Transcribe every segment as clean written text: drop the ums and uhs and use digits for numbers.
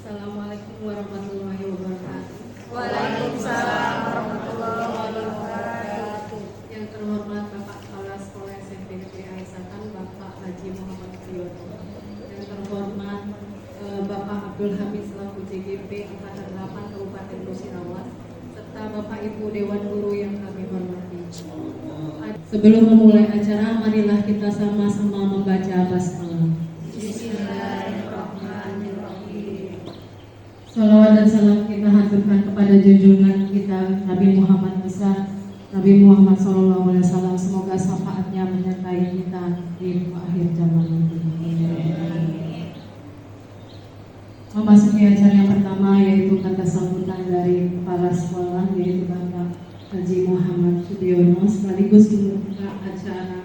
Assalamualaikum warahmatullahi wabarakatuh. Waalaikumsalam warahmatullahi wabarakatuh. Yang terhormat Bapak Kepala Sekolah SMP Negeri Aisatan, Bapak Haji Muhammad Priyoto. Yang terhormat Bapak Abdul Hamid selaku CGP Angkatan 8 Kabupaten Musirawas, serta Bapak Ibu Dewan Guru yang kami hormati. Sebelum memulai acara, marilah kita sama-sama membaca basmalah. Salawat dan salam kita haturkan kepada junjungan kita Nabi Muhammad besar, Nabi Muhammad SAW. Semoga syafaatnya menyertai kita di akhir zaman nanti. Memasuki acara yang pertama, yaitu kata sambutan dari kepala sekolah, yaitu Bapak Haji Muhammad Sudiono, sekaligus membuka acara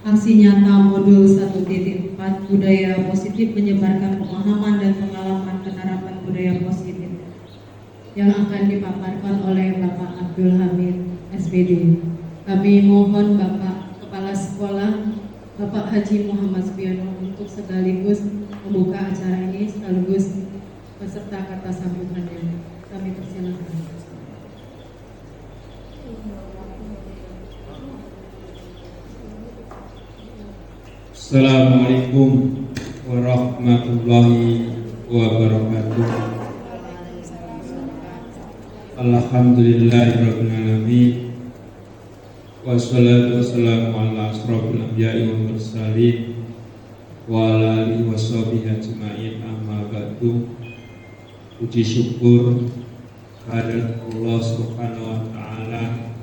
aksi nyata modul 1.4 budaya positif menyebarkan pemahaman dan pengalaman penerapan budaya positif yang akan dipaparkan oleh Bapak Abdul Hamid SPD. Kami mohon Bapak Kepala Sekolah Bapak Haji Muhammad Sudiono untuk sekaligus membuka acara ini sekaligus beserta kata sambutannya. Kami persilakan. Assalamualaikum warahmatullahi wabarakatuh. Alhamdulillahirabbil alamin. Wassalatu wassalamu ala asrofil anbiya'i wal mursalin wa ala alihi washabihi ajma'in, amma ba'du. Puji syukur kehadirat Allah Subhanahu wa taala.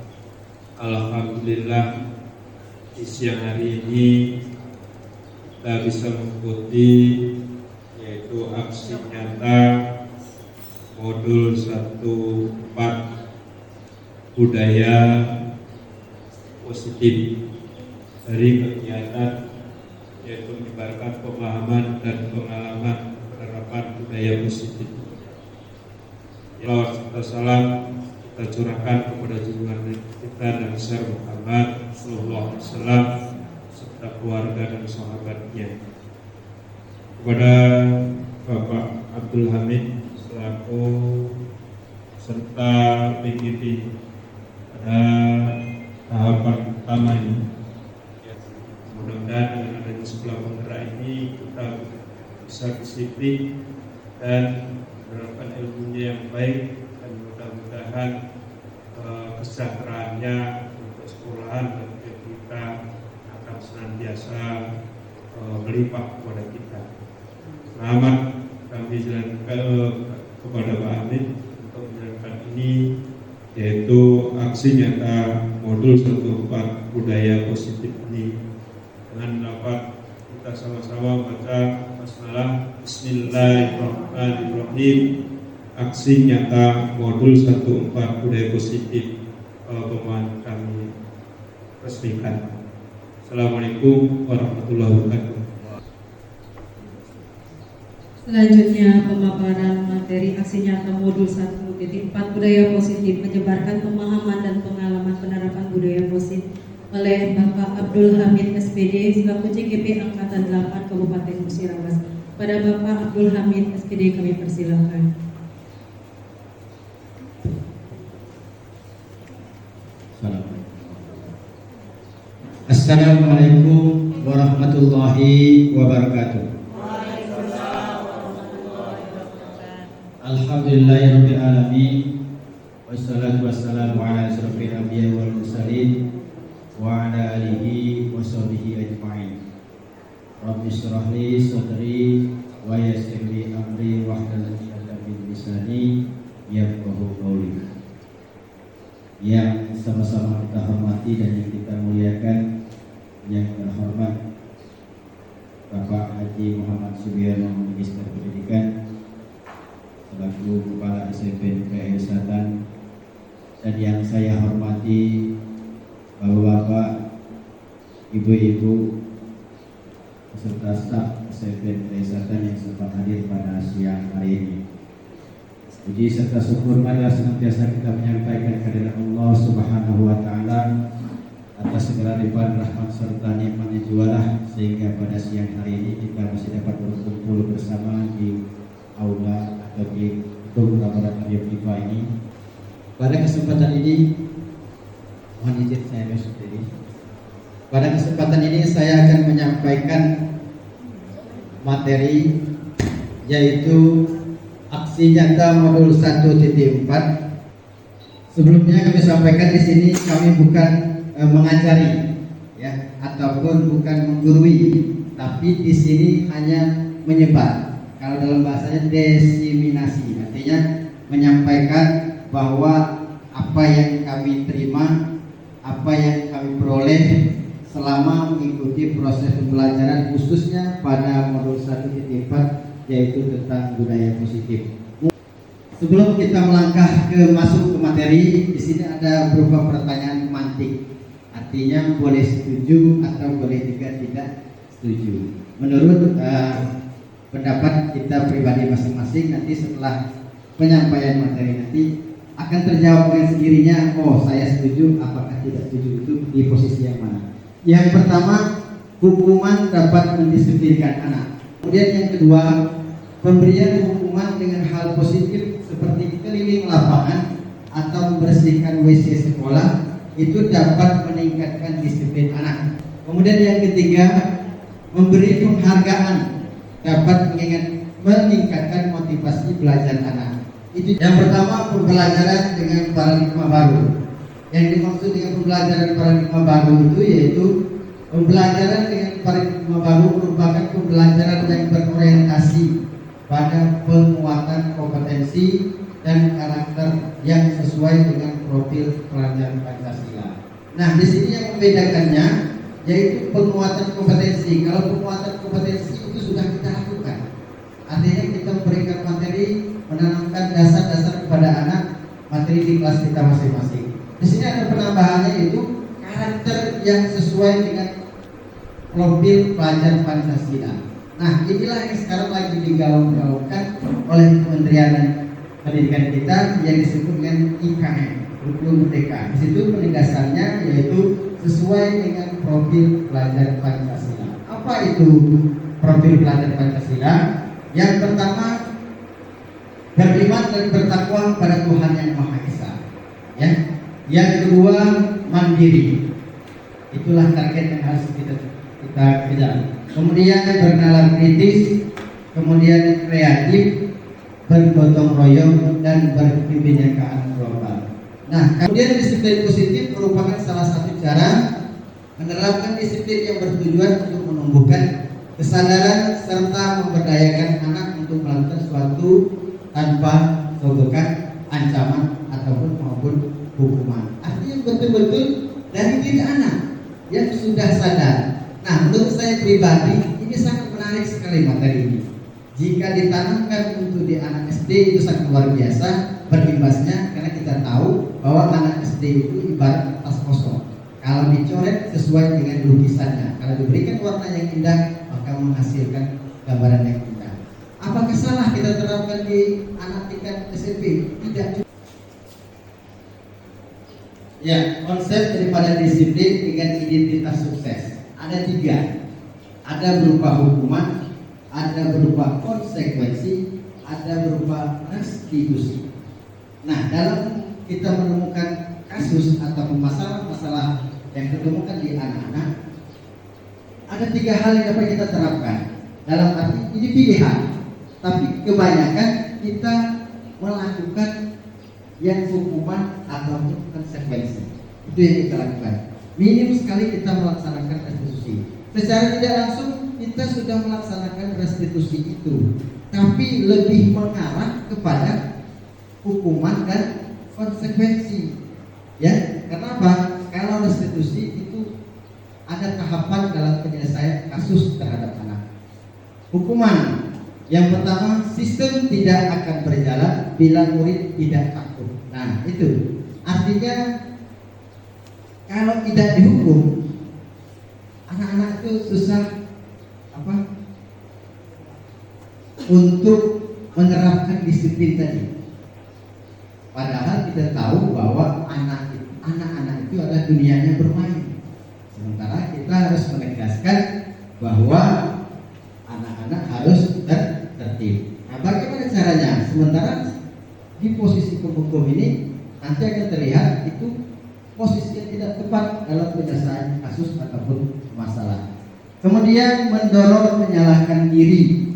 Alhamdulillah di siang hari ini kita bisa mengikuti yaitu aksi nyata modul 1.4 budaya positif dari kegiatan yaitu menyebarkan pemahaman dan pengalaman penerapan budaya positif. Salawat serta salam kita curahkan kepada junjungan kita Nabi besar Muhammad sallallahu alaihi wasallam serta keluarga dan sahabatnya. Kepada Bapak Abdul Hamid selaku serta PGP pada tahapan pertama ini, ya, mudah-mudahan dengan adanya sekolah penggerak ini kita bisa disiplin dan menerapkan ilmunya yang baik, dan mudah-mudahan kesejahteraannya untuk sekolahan dan kita akan senantiasa melimpah kepada kita. Selamat kami jalankan kepada Pak Amin untuk menjalankan ini, yaitu aksi nyata modul 1.4 budaya positif ini. Dengan dapat kita sama-sama baca basmalah Bismillahirrahmanirrahim. Aksi nyata modul 1.4 budaya positif pemahaman kami resmikan. Assalamualaikum warahmatullahi wabarakatuh. Selanjutnya pemaparan materi aksi nyata modul 1.4 budaya positif menyebarkan pemahaman dan pengalaman penerapan budaya positif oleh Bapak Abdul Hamid SPD selaku CGP Angkatan 8 Kabupaten Musirawas. Pada Bapak Abdul Hamid SPD kami persilakan. Assalamualaikum warahmatullahi wabarakatuh. Alhamdulillahirabbil alamin. Wassalatu wassalamu ala asyrofil anbiya'i wal mursalin wa ala alihi wa sahbihi ajma'in. Rabbi shrah li sadri wa yassir li amri wahlul 'uqdatam min lisani yafqahu qawli. Yang sama-sama kita hormati dan yang kita muliakan, yang terhormat Bapak Haji Muhammad Subiono, Magister Pendidikan selaku Kepala SMP PKI Selatan, dan yang saya hormati Bapak-bapak, Ibu-ibu beserta staf SMP PKI Selatan yang sempat hadir pada siang hari ini. Puji serta syukur marilah senantiasa kita menyampaikan kehadirat Allah Subhanahu wa taala atas segala limpahan rahmat serta nikmat-Nya jualah, sehingga pada siang hari ini kita masih dapat berkumpul bersama di aula atau di gedung laboratorium IPA ini. Pada kesempatan ini, mohon izin saya sendiri. Pada kesempatan ini saya akan menyampaikan materi, yaitu aksi nyata modul 1.4. Sebelumnya kami sampaikan di sini kami bukan mengajari, ya, ataupun bukan menggurui, tapi di sini hanya menyebar. Kalau dalam bahasanya desiminasi, artinya menyampaikan bahwa apa yang kami terima, apa yang kami peroleh selama mengikuti proses pembelajaran, khususnya pada modul 1.4, yaitu tentang budaya positif. Sebelum kita melangkah masuk ke materi, di sini ada berupa pertanyaan pemantik. Artinya boleh setuju atau boleh juga tidak setuju. Menurut pendapat kita pribadi masing-masing, nanti setelah penyampaian materi nanti akan terjawab dengan sendirinya. Oh, saya setuju, apakah tidak setuju, itu di posisi yang mana. Yang pertama, hukuman dapat mendisiplinkan anak. Kemudian yang kedua, pemberian hukuman dengan hal positif seperti keliling lapangan atau membersihkan WC sekolah itu dapat meningkatkan disiplin anak. Kemudian yang ketiga, memberi penghargaan dapat meningkatkan motivasi belajar anak. Itu yang pertama, pembelajaran dengan paradigma baru. Yang dimaksud dengan pembelajaran paradigma baru itu yaitu pembelajaran dengan paradigma baru merupakan pembelajaran yang berorientasi pada penguatan kompetensi dan karakter yang sesuai dengan profil pelajar Pancasila. Nah, di sini yang membedakannya yaitu penguatan kompetensi. Kalau penguatan kompetensi itu sudah kita lakukan, artinya kita memberikan materi, menanamkan dasar-dasar kepada anak, materi di kelas kita masing-masing. Di sini ada penambahannya, yaitu karakter yang sesuai dengan profil pelajar Pancasila. Nah, inilah yang sekarang lagi digaung-gaungkan oleh Kementerian Pendidikan kita yang disebut dengan IKM, Kurikulum Merdeka. Di situ penegasannya yaitu sesuai dengan profil pelajar Pancasila. Apa itu profil pelajar Pancasila? Yang pertama, beriman dan bertakwa pada Tuhan Yang Maha Esa. Ya. Yang kedua, mandiri. Itulah target yang harus kita kejar. Kemudian bernalar kritis, kemudian kreatif, bergotong royong, dan berkebinekaan global. Nah, kemudian disiplin positif merupakan salah satu cara menerapkan disiplin yang bertujuan untuk menumbuhkan kesadaran serta memberdayakan anak untuk melakukan sesuatu tanpa sogokan, ancaman ataupun maupun hukuman. Artinya betul-betul dari diri anak yang sudah sadar. Nah, menurut saya pribadi ini sangat menarik sekali materi ini. Jika ditanamkan untuk di anak SD itu sangat luar biasa berimbasnya, karena kita tahu bahwa anak SD itu ibarat kertas kosong. Kalau dicoret sesuai dengan lukisannya, kalau diberikan warna yang indah, maka menghasilkan gambaran yang indah. Apakah salah kita terapkan di anak tingkat SMP? Tidak. Ya, konsep daripada disiplin dengan identitas sukses ada 3. Ada berupa hukuman, ada berupa konsekuensi, ada berupa restitusi. Nah, dalam kita menemukan kasus atau masalah-masalah yang ditemukan di anak-anak, ada 3 hal yang dapat kita terapkan. Dalam arti ini pilihan, tapi kebanyakan kita melakukan yang hukuman ataupun konsekuensi. Itu yang kita lakukan. Minim sekali kita melaksanakan restitusi. Secara tidak langsung kita sudah melaksanakan restitusi itu, tapi lebih mengarah kepada hukuman dan konsekuensi. Ya, kenapa? Kalau restitusi itu ada tahapan dalam penyelesaian kasus terhadap anak. Hukuman yang pertama, sistem tidak akan berjalan bila murid tidak takut. Nah, itu artinya kalau tidak dihukum, anak-anak itu susah untuk menerapkan disiplin tadi. Padahal kita tahu bahwa anak-anak itu adalah dunianya bermain. Sementara kita harus menegaskan bahwa anak-anak harus tertib. Nah, bagaimana caranya? Sementara di posisi penghukum ini nanti akan terlihat itu posisi yang tidak tepat dalam penyelesaian kasus ataupun masalah. Kemudian mendorong menyalahkan diri,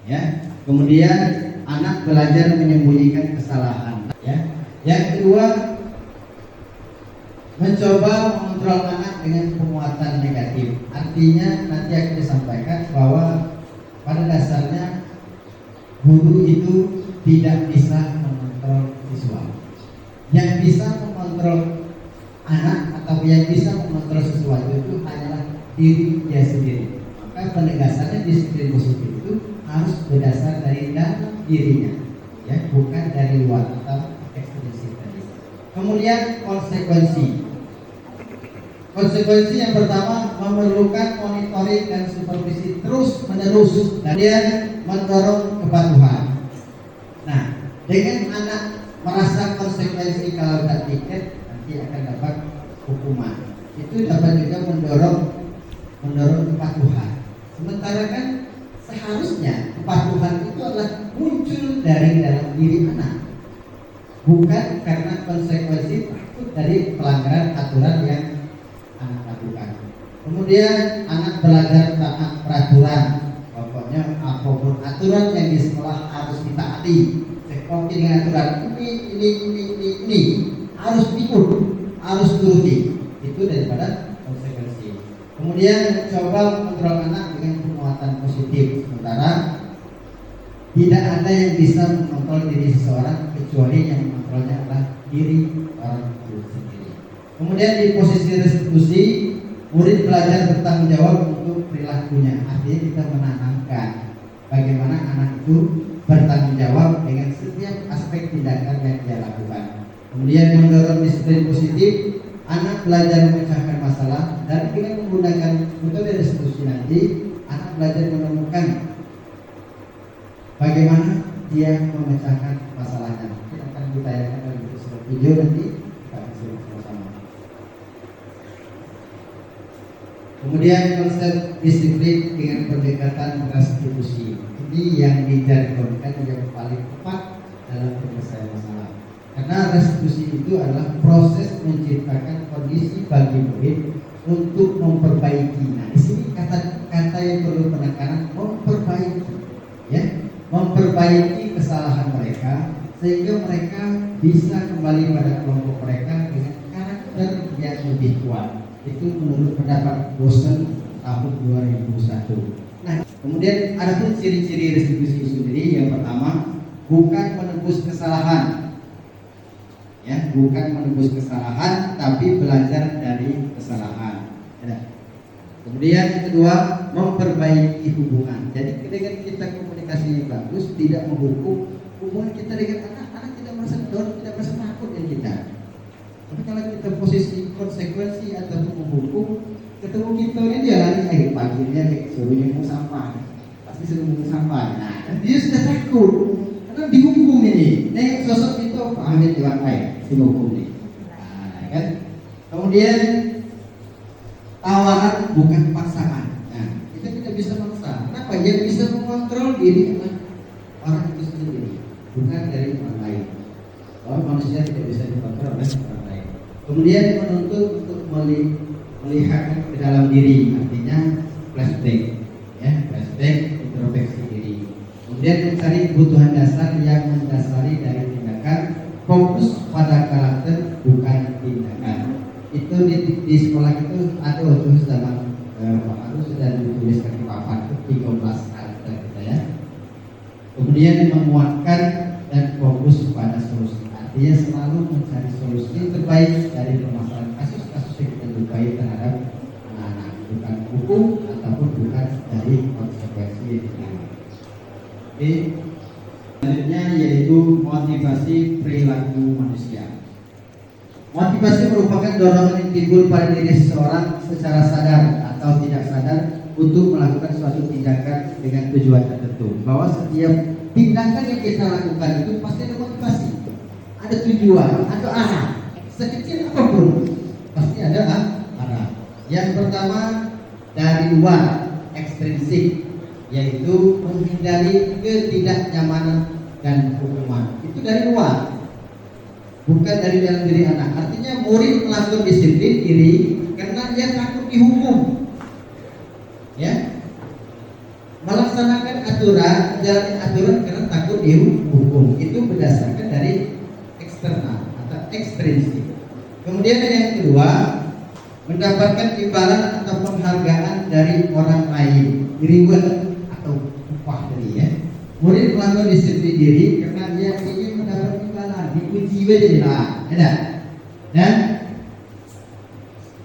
ya. Kemudian anak belajar menyembunyikan kesalahan, ya. Yang kedua, mencoba mengontrol anak dengan penguatan negatif. Artinya nanti akan disampaikan bahwa pada dasarnya guru itu tidak bisa mengontrol siswa. Yang bisa mengontrol anak atau yang bisa mengontrol sesuatu itu hanyalah diri dia sendiri. Maka penegasannya disiplin positif itu harus berdasar dari dalam dirinya, ya, bukan dari luar atau ekstrinsi tadi. Kemudian konsekuensi. Konsekuensi yang pertama memerlukan monitoring dan supervisi terus menerus. Kemudian mendorong kepatuhan. Nah, dengan anak merasa konsekuensi kalau tak tiket nanti akan dapat hukuman. Itu dapat juga mendorong kepatuhan. Sementara kan seharusnya kepatuhan itu adalah muncul dari dalam diri anak, bukan karena konsekuensi takut dari pelanggaran aturan yang anak lakukan. Kemudian anak belajar taat peraturan. Pokoknya apapun aturan yang di sekolah harus ditaati. Seperti dengan aturan ini harus ikut, harus turuti. Itu daripada konsekuensi. Kemudian coba mengontrol anak dengan penguatan positif. Sementara tidak ada yang bisa mengontrol diri seseorang kecuali yang mengontrolnya adalah diri orang itu sendiri. Kemudian di posisi restitusi, murid belajar bertanggung jawab untuk perilakunya. Artinya kita menanamkan bagaimana anak itu bertanggung jawab dengan setiap aspek tindakan yang dia lakukan. Kemudian mendorong disiplin positif, anak belajar memecahkan masalah dan dengan menggunakan metode restitusi nanti anak belajar menemukan bagaimana dia memecahkan masalahnya. Kita akan ditayangkan dalam video nanti. Kemudian konsep disiplin dengan pendekatan restitusi ini yang dijargonkan yang paling tepat dalam penyelesaian masalah. Karena restitusi itu adalah proses menciptakan kondisi bagi murid untuk memperbaiki. Nah, di sini kata yang perlu penekanan memperbaiki, ya, memperbaiki kesalahan mereka sehingga mereka bisa kembali pada kelompok mereka dengan karakter yang lebih kuat. Itu menurut pendapat Bosen tahun 2001. Nah, kemudian ada pun ciri-ciri restitusi sendiri. Yang pertama, bukan menebus kesalahan, ya, bukan menebus kesalahan, tapi belajar dari kesalahan. Ya. Kemudian yang kedua, memperbaiki hubungan. Jadi dengan kita komunikasi yang bagus, tidak menghukum, hubungan kita dengan anak tidak merasa down, tidak merasa takut dengan kita. Tapi kalau kita posisi konsekuensi atau menghukum, ketemu kita ini dia lari paginya suruh nyembuh sampah, pasti suruh nyembuh sampah. Nah, dia sudah takut karena dihukum ini. Nah, sosok itu pahamnya dilakai dihukum ini. Nah, kan? Kemudian tawaran bukan paksaan. Nah, kita tidak bisa maksa. Kenapa? Yang bisa mengontrol diri adalah orang itu sendiri, bukan dari orang lain. Orang manusia tidak bisa dikontrol oleh orang lain. Kemudian menuntut untuk melihat ke dalam diri, artinya flashback, ya, flashback, introspeksi diri. Kemudian mencari kebutuhan dasar yang mendasari di sekolah itu ada untuk zaman Pak Alu sudah dituliskan ke papan itu 13 karakter kita ya. Kemudian menguatkan dan fokus pada solusi. Artinya selalu mencari solusi terbaik dari permasalahan kasus-kasus yang kita jumpai terhadap anak-anak, bukan hukum ataupun bukan dari konsekuensi yang diterima. Oke. Selanjutnya yaitu motivasi perilaku manusia. Motivasi merupakan dorongan yang timbul pada diri seseorang secara sadar atau tidak sadar untuk melakukan suatu tindakan dengan tujuan tertentu. Bahwa setiap tindakan yang kita lakukan itu pasti ada motivasi, ada tujuan, ada arah. Sekecil apapun pasti ada arah. Yang pertama dari luar, ekstrinsik, yaitu menghindari ketidaknyamanan dan hukuman. Itu dari luar, bukan dari dalam diri anak. Artinya murid melakukan disiplin diri karena dia takut dihukum, ya, melaksanakan aturan, menjalani aturan karena takut dihukum. Itu berdasarkan dari eksternal atau ekstrinsik. Kemudian yang kedua, mendapatkan imbalan atau penghargaan dari orang lain, reward atau upah dari ya. Murid melakukan disiplin diri karena dia ingin mendapat imbalan, dipuji lah, ada. Dan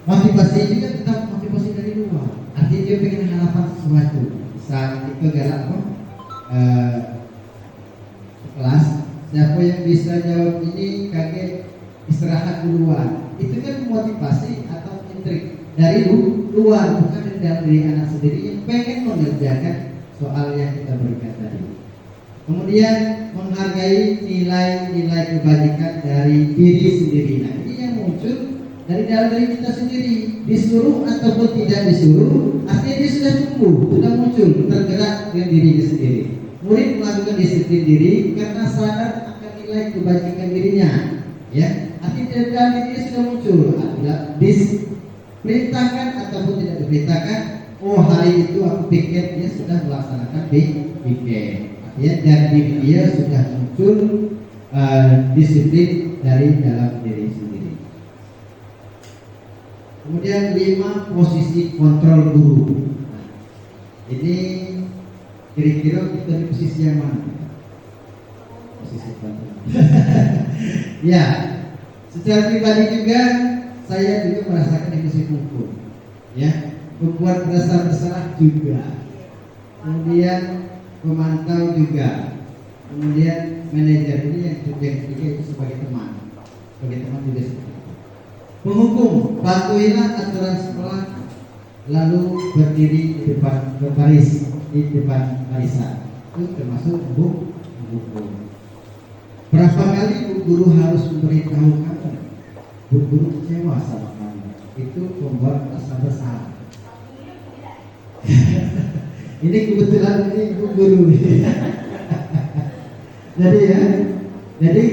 motivasi juga tetap motivasi dari luar. Artinya dia pengen harapan sesuatu. Saat itu galak apa? Kelas, siapa yang bisa jawab ini kakek istirahat duluan. Itu kan motivasi atau intrik dari luar, bukan dari dalam diri anak sendiri yang pengen mengerjakan soal yang kita berikan tadi. Kemudian menghargai nilai-nilai kebajikan dari diri sendiri. Nah, ini yang muncul dari dalam diri kita sendiri, disuruh ataupun tidak disuruh, artinya dia sudah tumbuh, sudah muncul, tergerak dengan dirinya sendiri. Murid melakukan disiplin diri karena sadar akan nilai kebajikan dirinya, ya. Artinya dari dalam dirinya sudah muncul, adalah diperintahkan ataupun tidak diperintahkan. Oh, hari itu aku pikir dia sudah melaksanakan pikir. Ya, dan diri dia sudah muncul disiplin dari dalam diri sendiri. Kemudian 5, posisi kontrol guru. Nah, ini kira-kira kita di posisi yang mana? Posisi kontrol. Ya, secara pribadi juga saya juga merasakan emosi pukul. Ya, membuat rasa bersalah juga. Kemudian pemantau juga, kemudian manajer ini yang ketiga itu sebagai teman juga seperti itu. Penghukum, patuhilah aturan sekolah, lalu berdiri di depan berbaris di depan barisan. Itu termasuk menghukum. Berapa kali bu guru harus memberitahu kamu? Bu guru kecewa sama kamu. Itu membuat rasa bersalah. Ini kebetulan ini guru. Jadi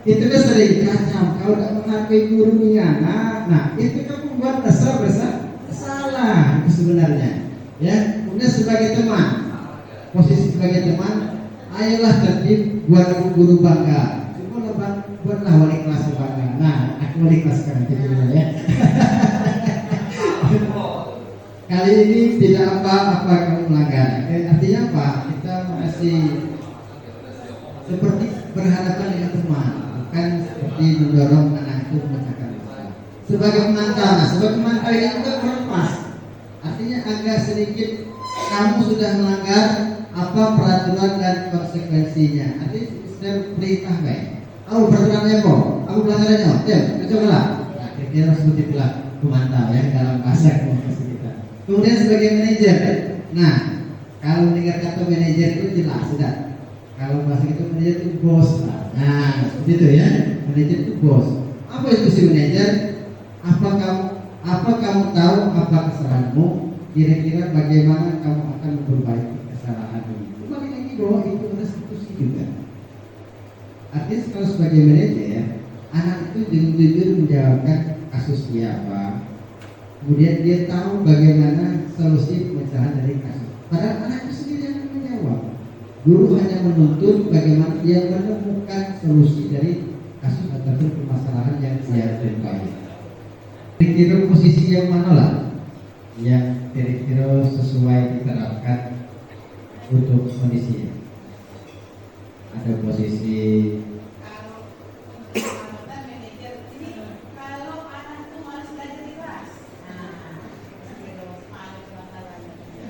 itu kan sering kacau. Kalau tak menghargai gurunya, nah itu kan membuat rasa bersalah itu sebenarnya. Ya, kemudian sebagai teman, posisi sebagai teman, ayolah tertib, buat guru bangga. Cuma buatlah wali kelas bangga. Nah, aku wali kelas sekarang ya. Kali ini tidak apa-apa kamu melanggar. Artinya apa? Kita masih seperti berhadapan dengan teman, bukan seperti mendorong anak itu memecahkan masalah. Sebagai pemantau ini juga kurang pas. Artinya agak sedikit kamu sudah melanggar apa peraturan dan konsekuensinya. Artinya sudah perintah baik. Peraturannya kok? Pelanggarannya? Ya, coba lah. Nah, kira-kira seperti itulah pemantau ya dalam bahasa komunikasi kita. Kemudian sebagai manajer, nah kalau mendengar kata manajer itu jelas sudah. Kalau bahasa itu manajer itu bos lah. Nah seperti itu ya, manajer itu bos. Apa itu si manajer? Apa kamu tahu apa kesalahanmu? Kira-kira bagaimana kamu akan memperbaiki kesalahan ini? Kembali lagi bahwa itu restitusi juga. Artinya kalau sebagai manajer, anak itu jujur menjawabkan kasus dia apa. Kemudian dia tahu bagaimana solusi pemecahan dari kasus. Padahal anak itu sendiri yang menjawab. Guru hanya menuntut bagaimana dia menemukan solusi dari kasus ataupun permasalahan yang dia jumpai. Kira-kira posisi yang mana lah yang kira-kira sesuai diterapkan untuk kondisi? Ada posisi kalau anak itu malas belajar di kelas,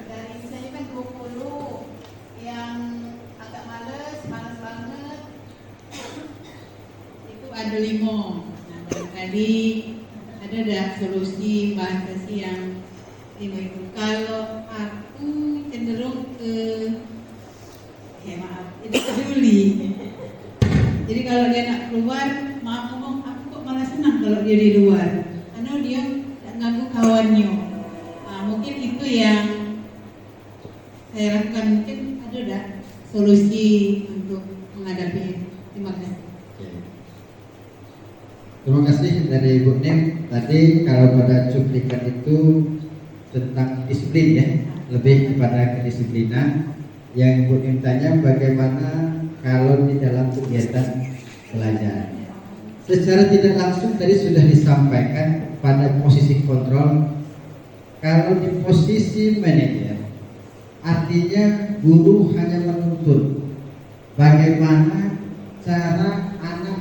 dari misalnya kan 20 yang agak males banget, itu ada 5. Nah, barangkali ada dah solusi bahasa yang 5 itu. Kalau aku cenderung ke maaf, itu peduli. Jadi kalau dia nak keluar, maaf ngomong, aku kok malah senang kalau dia di luar, karena dia tak ganggu kawannya. Mungkin itu yang saya lakukan. Mungkin ada dah solusi untuk menghadapi itu. Terima kasih. Terima kasih dari Bu Nim. Tadi kalau pada cuplikan itu tentang disiplin ya, lebih kepada kedisiplinan. Yang Bu Nim tanya bagaimana kalau di dalam kegiatan belajar. Secara tidak langsung tadi sudah disampaikan pada posisi kontrol. Kalau di posisi manajer, artinya guru hanya menuntut bagaimana cara anak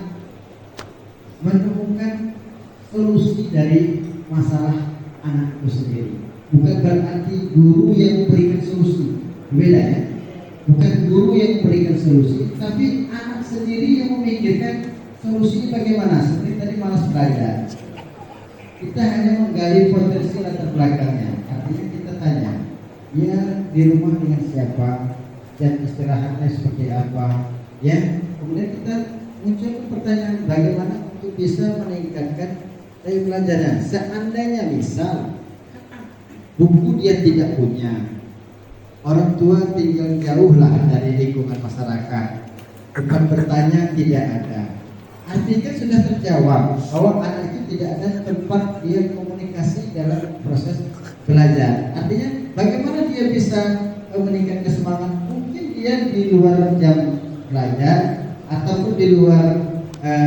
menemukan solusi dari masalah anak itu sendiri. Bukan berarti guru yang memberikan solusi, beda ya. Bukan guru yang memberikan solusi, tapi anak sendiri yang memikirkan solusinya bagaimana. Seperti tadi malas belajar, kita hanya menggali potensi latar belakangnya. Artinya kita tanya, ya di rumah dengan siapa, dan istirahatnya seperti apa, ya. Kemudian kita munculkan pertanyaan bagaimana untuk bisa meningkatkan daya belajarnya. Seandainya misal buku dia tidak punya, orang tua tinggal jauhlah dari lingkungan masyarakat, tempat bertanya tidak ada, artinya sudah terjawab bahwa anak itu tidak ada tempat dia komunikasi dalam proses belajar. Artinya bagaimana dia bisa meningkatkan semangat? Mungkin dia di luar jam belajar ataupun di luar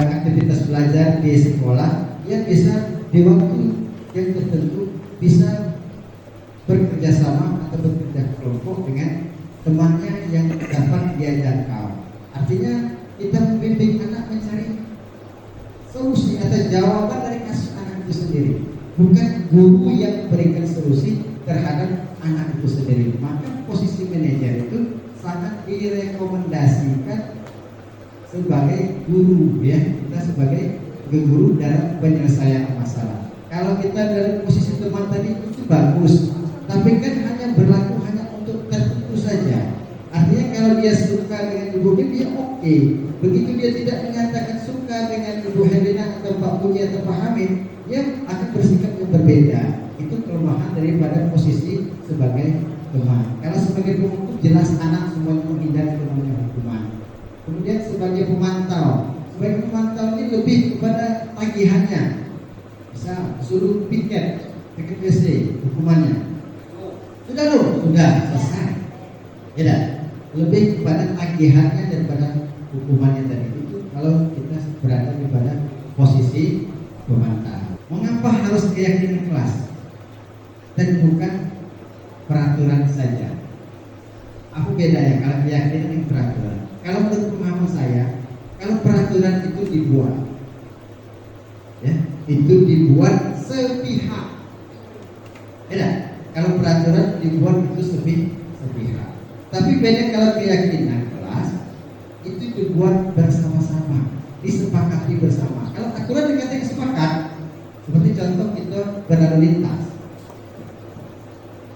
aktivitas belajar di sekolah, dia bisa di waktu yang tertentu bisa bekerja sama atau bekerja kelompok dengan temannya yang dapat dia jangkau. Artinya kita membimbing anak mencari solusi atau jawaban dari kasus anak itu sendiri, bukan guru yang memberikan solusi terhadap anak itu sendiri. Maka posisi manajer itu sangat direkomendasikan sebagai guru ya, kita sebagai guru dalam penyelesaian masalah. Kalau kita dari posisi teman tadi itu bagus, tapi kan hanya berlaku hanya untuk tertentu saja. Artinya kalau dia suka dengan Ibu Nim, dia oke. Begitu dia tidak menyatakan suka dengan Ibu Helena atau Pak Budi atau Pak Hamid, dia akan bersikap yang berbeda. Itu kelemahan daripada posisi sebagai teman. Kalau sebagai pemukul jelas anak semuanya menghindari namanya hukuman. Kemudian sebagai pemantau ini lebih kepada tagihannya. Bisa suruh piket WC hukumannya. Sudah loh, sudah selesai. Ya, lebih kepada tagihannya daripada hukumannya tadi. Itu kalau kita berada di pada posisi pemantau. Mengapa harus keyakinan kelas dan bukan peraturan saja? Aku beda ya kalau keyakinan dan peraturan. Kalau menurut pemahaman saya, kalau peraturan itu dibuat, ya, itu dibuat sepihak. Beda. Kalau peraturan dibuat itu sepihak. Tapi beda kalau keyakinan kelas itu dibuat bersama-sama, disepakati bersama. Kalau aturan dikatakan sepakat, seperti contoh kita berlalu lintas,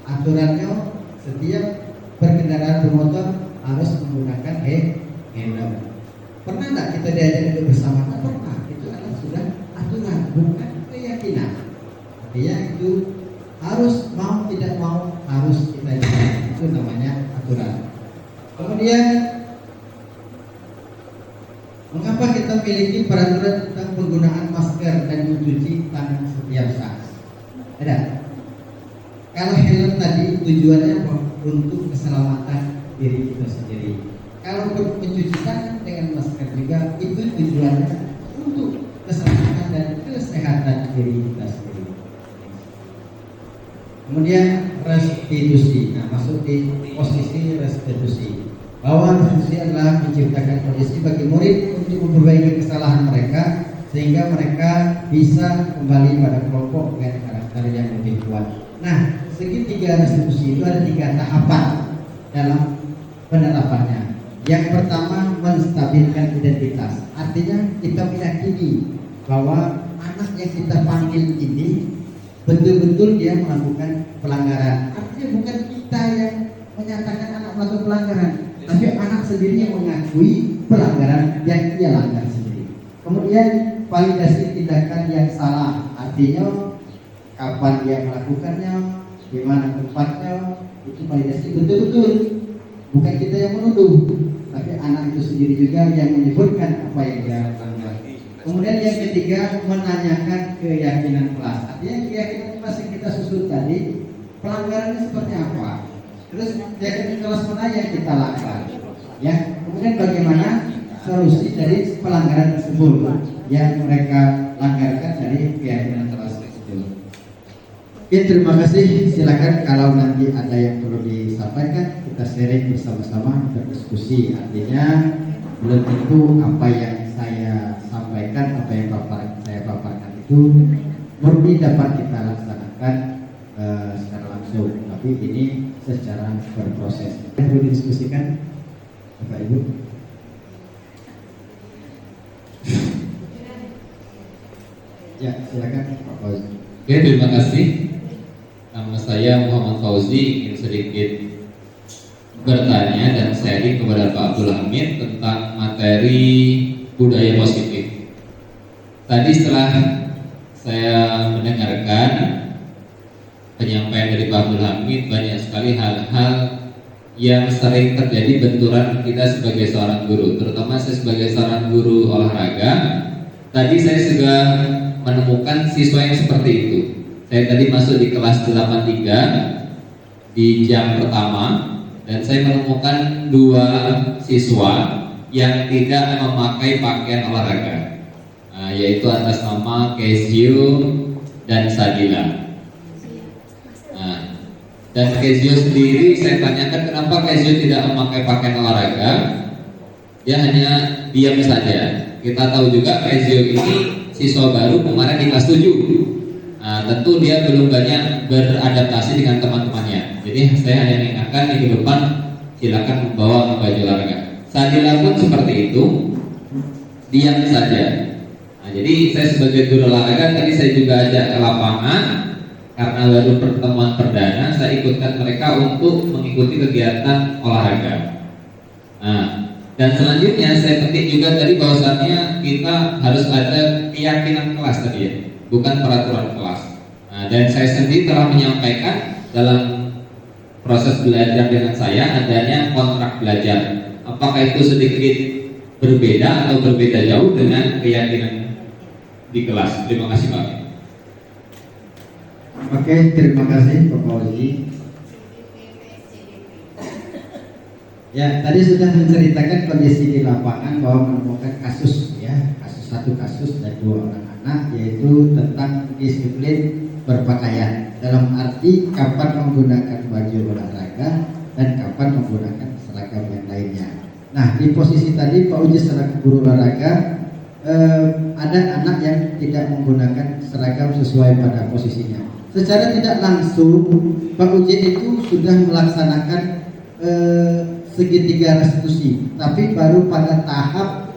aturannya setiap berkendaraan bermotor harus menggunakan helm. Pernah nggak kita diajak duduk bersama? Tak pernah. Itu adalah sudah aturan, bukan keyakinan. Artinya itu harus mau tidak mau harus kita jalan. Itu namanya aturan. Kemudian mengapa kita memiliki peraturan tentang penggunaan masker dan mencuci tangan setiap saat? Ada. Kalau helm tadi tujuannya apa? Untuk keselamatan diri kita sendiri. Kalau mencuci tangan dengan masker juga itu tujuannya untuk keselamatan dan kesehatan diri kita sendiri. Kemudian restitusi, nah masuk di posisi restitusi, bahwa restitusi adalah menciptakan kondisi bagi murid untuk memperbaiki kesalahan mereka sehingga mereka bisa kembali pada kelompok dengan karakter yang lebih kuat. Nah, segitiga restitusi itu ada 3 tahapan dalam penerapannya. Yang pertama, menstabilkan identitas. Artinya kita meyakini bahwa anak yang kita panggil ini betul-betul dia melakukan pelanggaran. Artinya bukan kita yang menyatakan anak melakukan pelanggaran, tapi anak sendiri yang mengakui pelanggaran yang ia langgar sendiri. Kemudian validasi tindakan yang salah, artinya kapan dia melakukannya, di mana tempatnya, itu validasi betul-betul. Bukan kita yang menuduh, tapi anak itu sendiri juga yang menyebutkan apa yang dia langgar. Kemudian yang ketiga, menanyakan keyakinan kelas. Artinya keyakinan kelas yang kita susun tadi, pelanggarannya seperti apa, terus keyakinan kelas mana yang kita langgar, ya. Kemudian bagaimana solusi dari pelanggaran tersebut yang mereka langgarkan dari keyakinan kelas tersebut. Oke, terima kasih. Silakan kalau nanti ada yang perlu disampaikan, kita sharing bersama-sama, berdiskusi. Artinya belum tentu apa yang saya sampaikan, apa yang saya paparkan itu murni dapat kita laksanakan secara langsung, tapi ini secara berproses. Perlu didiskusikan, Bapak Ibu. Ya, silakan Pak Fauzi. Oke, terima kasih. Nama saya Muhammad Fauzi, ingin sedikit bertanya dan sharing kepada Pak Abdul Hamid tentang materi budaya positif. Tadi setelah saya mendengarkan penyampaian dari Pak Abdul Hamid, banyak sekali hal-hal yang sering terjadi benturan kita sebagai seorang guru, terutama saya sebagai seorang guru olahraga. Tadi saya juga menemukan siswa yang seperti itu. Saya tadi masuk di kelas 83 di jam pertama, dan saya menemukan 2 siswa yang tidak memakai pakaian olahraga, yaitu atas nama Kezio dan Sadila. Dan Kezio sendiri saya tanyakan kenapa Kezio tidak memakai pakaian olahraga. Dia hanya diam saja. Kita tahu juga Kezio ini siswa baru kemarin di kelas 7. Tentu dia belum banyak beradaptasi dengan teman-temannya. Jadi saya hanya mengingatkan minggu depan silakan membawa baju olahraga. Sadila pun seperti itu, diam saja. Jadi saya sebagai guru olahraga tadi saya juga ajak ke lapangan karena baru pertemuan perdana. Saya ikutkan mereka untuk mengikuti kegiatan olahraga. Dan selanjutnya saya petik juga tadi bahwasannya kita harus ada keyakinan kelas tadi ya, bukan peraturan kelas. Dan saya sendiri telah menyampaikan dalam proses belajar dengan saya adanya kontrak belajar. Apakah itu sedikit berbeda atau berbeda jauh dengan keyakinan di kelas? Terima kasih Pak. Oke, terima kasih Pak Fauzi. Ya, tadi sudah menceritakan kondisi di lapangan bahwa menemukan kasus ya, satu kasus dan 2 orang anak, yaitu tentang disiplin berpakaian dalam arti kapan menggunakan baju olahraga dan kapan menggunakan seragam yang lainnya. Nah, di posisi tadi Pak Uji selaku guru olahraga, ada anak yang tidak menggunakan seragam sesuai pada posisinya. Secara tidak langsung Pak Uji itu sudah melaksanakan segitiga restitusi, tapi baru pada tahap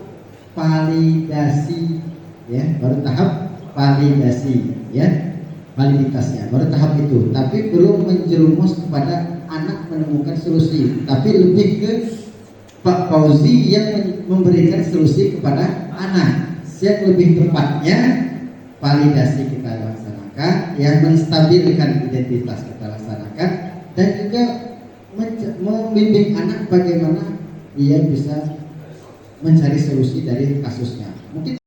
validasi ya, baru tahap validasi ya, validitasnya baru tahap itu, tapi belum menjerumus kepada anak menemukan solusi, tapi lebih ke Pak Fauzi yang memberikan solusi kepada anak. Yang lebih tepatnya validasi kita laksanakan, yang menstabilkan identitas kita laksanakan, dan juga membimbing anak bagaimana dia bisa mencari solusi dari kasusnya. Mungkin